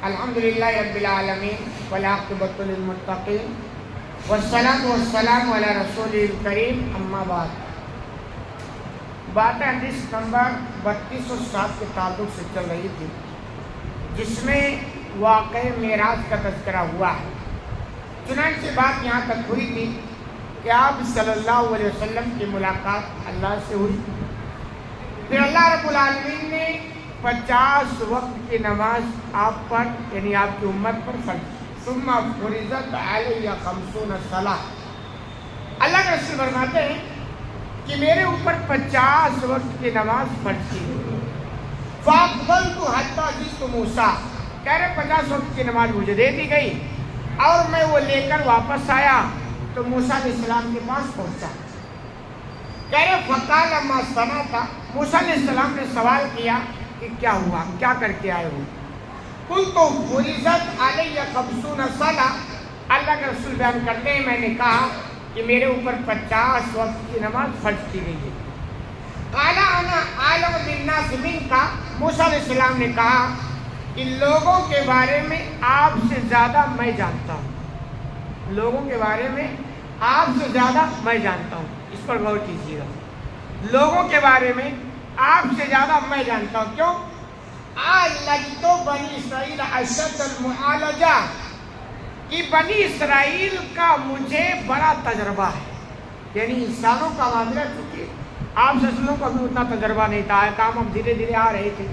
الحمدللہ رب العالمین والعاقبۃ للمتقین والصلاۃ والسلام علی رسول الکریم اما بعد۔ بات حدیث نمبر 3207 کے تعلق سے چل رہی تھی، جس میں واقع معراج کا تذکرہ ہوا ہے۔ چنانچہ بات یہاں تک ہوئی تھی کہ آپ صلی اللہ علیہ وسلم کی ملاقات اللہ سے ہوئی، پھر اللہ رب العالمین نے 50 وقت کی نماز آپ پر یعنی آپ کی امت پر فرض کی۔ ثم فرضت علی 50 صلاۃ۔ اللہ کے رسول فرماتے ہیں کہ میرے اوپر 50 وقت کی نماز فرض کی گئی۔ فاقبلت حتی جئت موسیٰ، کہہ رہے 50 وقت کی نماز مجھے دے دی گئی اور میں وہ لے کر واپس آیا تو موسیٰ علیہ السلام کے پاس پہنچا۔ کہہ رہے فقال ما صنعت، موسیٰ علیہ السلام نے سوال کیا کہ کیا ہوا، کیا کر کے آئے ہو؟ قلت فرضت علی 50 صلاۃ۔ اللہ کے رسول بیان کرتے ہیں میں نے کہا کہ میرے اوپر 50 وقت کی نماز فرض کی گئی ہے۔ قال انا اعلم بالناس منک، موسیٰ علیہ السلام نے کہا کہ لوگوں کے بارے میں آپ سے زیادہ میں جانتا ہوں، لوگوں کے بارے میں آپ سے زیادہ میں جانتا ہوں۔ اس پر غور کیجیے گا، لوگوں کے بارے میں آپ سے زیادہ میں جانتا ہوں۔ کیوں؟ عالجت بنی اسرائیل اشد المعالجہ، کہ بنی اسرائیل کا مجھے بڑا تجربہ ہے، یعنی انسانوں کا معاملہ، چونکہ آپ سسلوں کو بھی اتنا تجربہ نہیں تھا، کام اب دھیرے دھیرے آ رہے تھے۔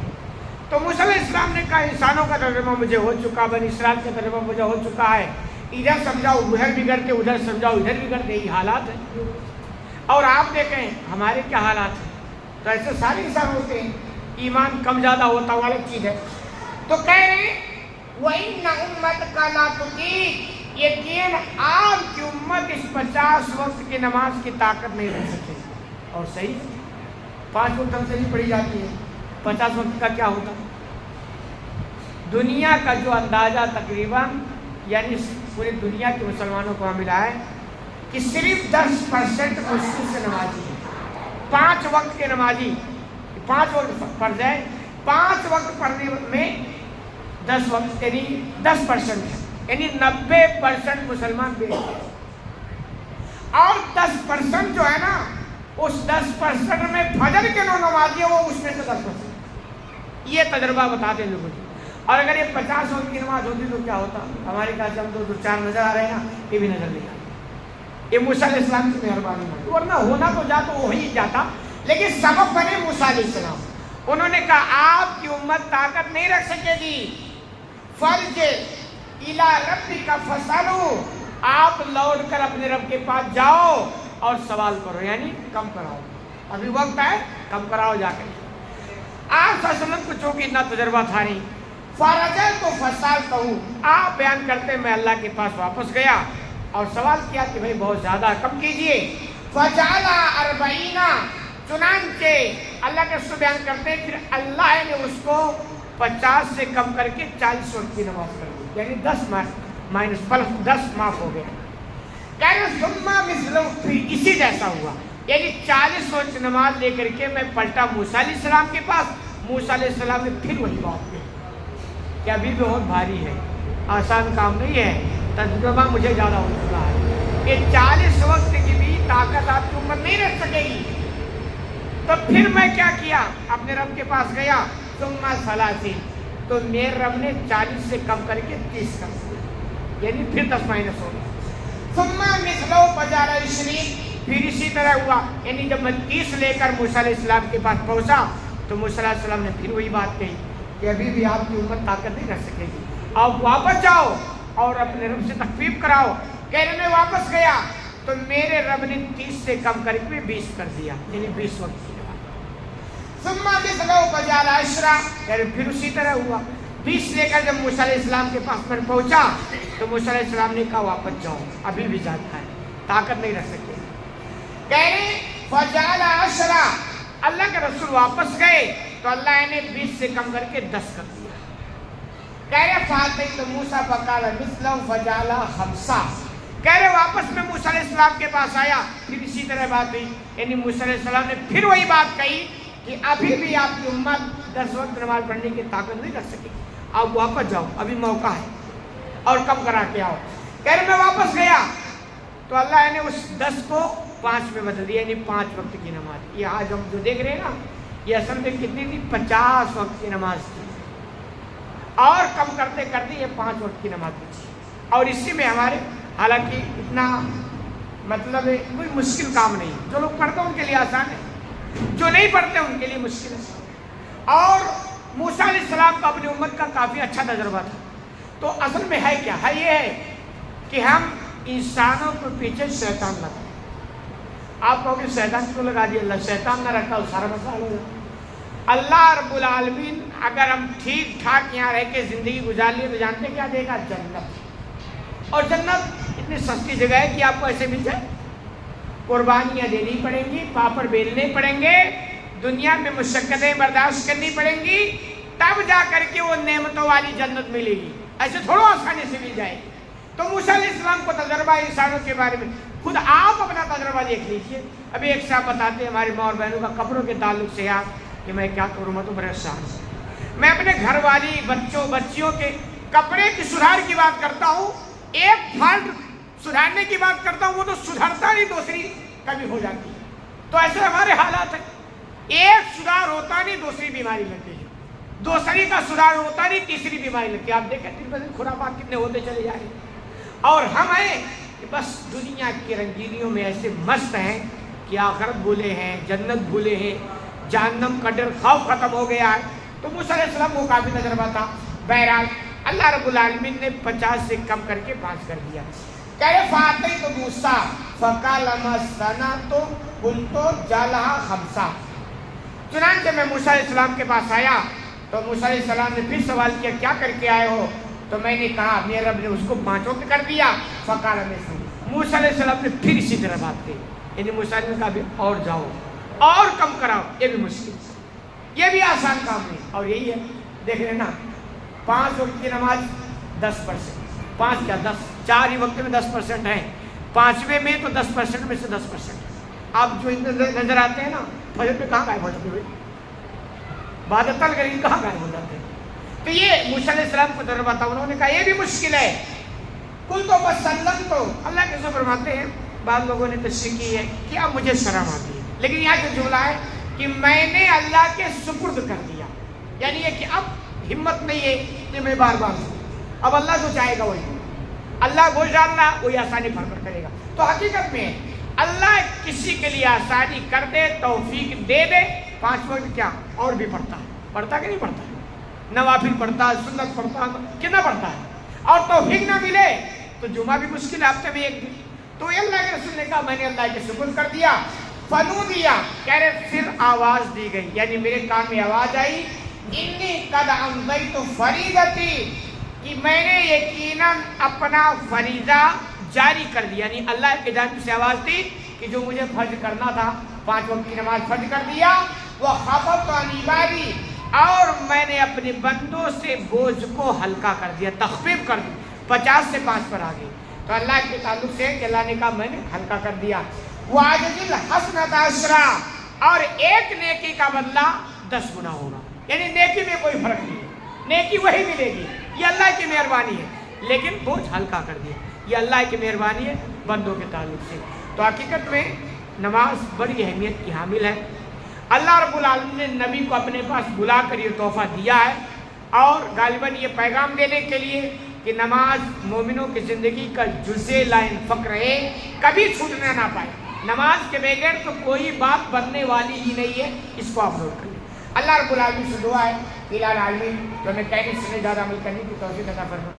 تو موسیٰ علیہ السلام نے کہا انسانوں کا تجربہ مجھے ہو چکا، بنی اسرائیل کا تجربہ مجھے ہو چکا ہے، ادھر سمجھاؤ ادھر بگڑتے، ادھر سمجھاؤ ادھر بگڑتے، یہی حالات ہیں۔ اور آپ دیکھیں ہمارے کیا حالات ہیں، تو ایسے سارے انسان ہوتے ہیں، ایمان کم زیادہ ہوتا وہ الگ چیز ہے۔ تو کہہ رہے ہیں وَإِنَّ أُمَّتَكَ لَا تُطِيقُ، یقین آپ کی امت اس 50 وقت کی نماز کی طاقت نہیں رکھ سکے۔ اور صحیح 5 وقت ہم سے نہیں پڑھی جاتی ہے، 50 وقت کا کیا ہوتا؟ دنیا کا جو اندازہ تقریباً یعنی پوری دنیا کے مسلمانوں کو ملا ہے کہ صرف 10% مشکل سے نمازی ہے۔ 5 وقت کے نمازی، 5 وقت فرض ہے، 5 وقت پڑھنے میں 10 وقت یعنی 10% ہے، یعنی 90% مسلمان بے ہیں۔ اور 10% جو ہے نا، اس 10% میں فجر کے جو نمازی ہے وہ اس میں سے 10%۔ یہ تجربہ بتاتے ہیں لوگوں۔ اور اگر یہ 50 وقت کی نماز ہوتی تو کیا ہوتا؟ ہمارے کہاں سے ہم 2-4 نظر آ رہے ہیں نا، یہ بھی نظر نہیں آتا۔ یہ موسیٰ علیہ السلام کی مہربانی ہے، ورنہ ہونا تو جاتا وہ ہی جاتا، لیکن سبب بنے موسیٰ علیہ السلام۔ انہوں نے کہا آپ کی امت طاقت نہیں رکھ سکے گی، فرج الی ربک فاسألوا، آپ لوٹ کر اپنے رب کے پاس جاؤ اور سوال کرو، یعنی کم کراؤ، ابھی وقت ہے کم کراؤ جا کے۔ آپ صلی اللہ علیہ وسلم کو چونکہ اتنا تجربہ تھا نہیں، فرجعت فسألتہ، آپ بیان کرتے میں اللہ کے پاس واپس گیا اور سوال کیا کہ بھئی بہت زیادہ کم کیجئے۔ فجعل 40، چنانچہ اللہ کے رسول بیان کرتے پھر اللہ نے اس کو 50 سے کم کر کے 40 وقت کی نماز کر دی، یعنی 10 معاف ہو گیا۔ کہہ رہے ثم مثلہ، پھر اسی جیسا ہوا، یعنی 40 وقت نماز لے کر کے میں پلٹا موسیٰ علیہ السلام کے پاس، موسیٰ علیہ السلام نے پھر وہی بات کی کہ ابھی بھی بہت بھاری ہے، آسان کام نہیں ہے، تجربہ مجھے زیادہ ہو چکا ہے، کہ 40 وقت کی بھی طاقت آپ کی امت نہیں رکھ سکے گی۔ تو پھر میں کیا کیا؟ اپنے رب کے پاس گیا، ثم 30، تو میرے رب نے 40 سے کم کر کے 30 کر دیا، یعنی پھر 10 مائنس ہو گیا۔ ثم مثلہ فجعل 20، پھر اسی طرح ہوا، یعنی جب میں 30 لے کر موسیٰ علیہ السلام کے پاس پہنچا تو موسیٰ علیہ السلام نے پھر وہی بات کہی کہ ابھی بھی آپ کی امت طاقت نہیں رکھ سکے گی، آپ واپس جاؤ اور اپنے رب سے تخفیف کراؤ۔ کہہ رہے میں واپس گیا تو میرے رب نے 30 سے کم کر کے 20 کر دیا، یعنی 20 وقت کی نماز۔ ثم مثلہ فجعل 10، کہہ رہے پھر اسی طرح ہوا، 20 لے کر جب موسیٰ علیہ السلام کے پاس میں پہنچا تو موسیٰ علیہ السلام نے کہا واپس جاؤ، ابھی بھی زیادہ ہے، طاقت نہیں رکھ سکے۔ کہہ رہے فجعل 10، اللہ کے رسول واپس گئے تو اللہ نے 20 سے کم کر کے 10 کر دیا۔ کہہ رہے فاتحت موسیٰ فقال مثلہ فجعل 5، کہہ رہے واپس میں موسیٰ علیہ السلام کے پاس آیا، پھر اسی طرح بات ہوئی، یعنی موسیٰ علیہ السلام نے پھر وہی بات کہی کہ ابھی بھی آپ کی امت 10 وقت نماز پڑھنے کی طاقت نہیں رکھ سکے گی۔ آپ واپس جاؤ، ابھی موقع ہے، اور کم کرا کے آؤ۔ کہہ رہے میں واپس گیا تو اللہ نے اس 10 کو 5 میں بدل دیا، یعنی 5 وقت کی نماز۔ یہ آج ہم جو دیکھ رہے ہیں نا، یہ اصل میں کتنی تھی؟ 50 وقت کی نماز تھی، اور کم کرتے کرتے یہ 5 وقت کی نماز بچی۔ اور اسی میں ہمارے حالانکہ اتنا مطلب کوئی مشکل کام نہیں، جو لوگ پڑھتے ہیں ان کے لیے آسان ہے، جو نہیں پڑھتے ان کے لیے مشکل ہے۔ اور موسیٰ علیہ السلام کا اپنی امت کا کافی اچھا تجربہ تھا۔ تو اصل میں ہے کیا ہے؟ یہ ہے کہ ہم انسانوں کے پیچھے شیطان لگا۔ آپ کہو کہ شیطان کیوں لگا دیا؟ اللہ شیطان نہ رکھا، سارا مسئلہ ہو جاتا۔ اللہ رب العالمین اگر ہم ٹھیک ٹھاک یہاں رہ کے زندگی گزار لیے تو جانتے کیا دے گا؟ جنت۔ اور جنت اتنی سستی جگہ ہے کہ آپ کو ایسے مل جائے؟ قربانیاں دینی پڑیں گی، پاپڑ بیلنے پڑیں گے، دنیا میں مشقتیں برداشت کرنی پڑیں گی، تب جا کر کے وہ نعمتوں والی جنت ملے گی، ایسے تھوڑا آسانی سے مل جائے گی۔ تو موسیٰ علیہ السلام کو تجربہ انسانوں کے بارے میں، خود آپ اپنا تجربہ دیکھ لیجیے۔ ابھی ایک صاحب بتاتے ہیں ہماری ماں اور بہنوں کا کپڑوں کے تعلق سے یار کہ میں کیا کروں، میں تو پریشان ہوں، میں اپنے گھر والی بچوں بچیوں کے کپڑے کی سدھار کی بات کرتا ہوں، ایک فالٹ سدھارنے کی بات کرتا ہوں، وہ تو سدھرتا نہیں، دوسری کمی ہو جاتی ہے۔ تو ایسے ہمارے حالات ہیں، ایک سدھار ہوتا نہیں دوسری بیماری لگتی ہے، دوسری کا سدھار ہوتا نہیں تیسری بیماری لگتی ہے۔ آپ دیکھیں دن بدن خرافات کتنے ہوتے چلے جا رہے ہیں، اور ہم ہیں کہ بس دنیا کی رنگینیوں میں ایسے مست ہیں کہ آخرت بھولے ہیں، جنت بھولے ہیں، جہنم کا ڈر خوف ختم ہو گیا ہے۔ تو موسیٰ علیہ السلام کو کافی تجربہ تھا۔ بہرحال اللہ رب العالمین نے 50 سے کم کر کے 5 کر دیا۔ کہہ رہے فَأَتَيْتُ مُوسَىٰ فَكَلَّمَ السَّنَةُ قُلْتُ جَعَلَهَا خَمْسًا۔ چنانچہ میں موسیٰ علیہ السلام کے پاس آیا تو موسیٰ علیہ السلام نے پھر سوال کیا، کیا کر کے آئے ہو؟ تو میں نے کہا میرے رب نے اس کو 5 وقت کر دیا۔ فَقَالَ موسیٰ علیہ السلام نے پھر اسی طرح بات کی، یعنی موسیٰ نے کہا بھی اور جاؤ اور کم کراؤ، یہ بھی مشکل، یہ بھی آسان کام نہیں۔ اور یہی ہے دیکھ رہے نا، 5 وقت کی نماز 10%، 5 کیا 10، 4 ہی وقت میں 10% ہے، 5ویں میں تو 10% میں سے 10%۔ آپ جو نظر آتے ہیں نا فجر پہ کہاں غائب ہو جاتے ہوئے، عبادت الگرین کہاں غائب ہو جاتے ہیں۔ تو یہ موسیٰ علیہ السلام کو تجربہ تھا، انہوں نے کہا یہ بھی مشکل ہے۔ کل تو بس سلم تو اللہ کے سے فرماتے ہیں، بعض لوگوں نے تشریح کی ہے کہ اب مجھے شرم آتی ہے، لیکن یہاں جو جملہ ہے کہ میں نے اللہ کے سپرد کر دیا، یعنی یہ کہ اب ہمت نہیں ہے کہ میں بار بار ہوں، اب اللہ جو چاہے گا وہی، اللہ گوشت ڈالنا وہی آسانی فرما کرے گا۔ تو حقیقت میں اللہ کسی کے لیے آسانی کر دے، توفیق دے دے، 5 وقت کیا اور بھی پڑھتا ہے، پڑھتا کہ نہیں پڑھتا ہے، نوافل پڑھتا ہے، سنت پڑھتا ہے، کتنا پڑھتا ہے، اور توفیق نہ ملے تو جمعہ بھی مشکل ہے، ہفتے میں 1 دن۔ تو اللہ کے رسول نے کہا میں نے اللہ کے شکر کر دیا۔ فنو دیا، کہہ رہے پھر آواز دی گئی، یعنی میرے کان میں آواز آئی، انی قد امضیت فریضتی، کہ میں نے یقیناً اپنا فریضہ جاری کر دیا، یعنی اللہ کی جانب سے آواز تھی کہ جو مجھے فرض کرنا تھا 5 وقت کی نماز فرض کر دیا۔ وخففت عن عبادی، اور میں نے اپنے بندوں سے بوجھ کو ہلکا کر دیا، تخفیف کر دی، 50 سے 5 پر آ گئی۔ تو اللہ کے تعلق سے کہ اللہ نے کہا میں نے ہلکا کر دیا۔ وَأَجْزِلْ حَسْنَةَ عَشْرًا، اور ایک نیکی کا بدلہ 10 گنا ہوگا، یعنی نیکی میں کوئی فرق نہیں ہے، نیکی وہی ملے گی، یہ اللہ کی مہربانی ہے، لیکن بوجھ ہلکا کر دیا، یہ اللہ کی مہربانی ہے بندوں کے تعلق سے۔ تو حقیقت میں نماز بڑی اہمیت کی حامل ہے۔ اللہ رب العالمین نے نبی کو اپنے پاس بلا کر یہ تحفہ دیا ہے، اور غالباً یہ پیغام دینے کے لیے کہ نماز مومنوں کی زندگی کا جزء لا انفک رہے، کبھی چھوٹنے نہ پائے۔ نماز کے بغیر تو کوئی بات بننے والی ہی نہیں ہے، اس کو آپ نوٹ کر لیں۔ اللہ رب العالمین سے دعا ہے کہ الہ العالمین تو ہمیں کہنے سے زیادہ عمل کرنے کی توفیق عطا فرمائے۔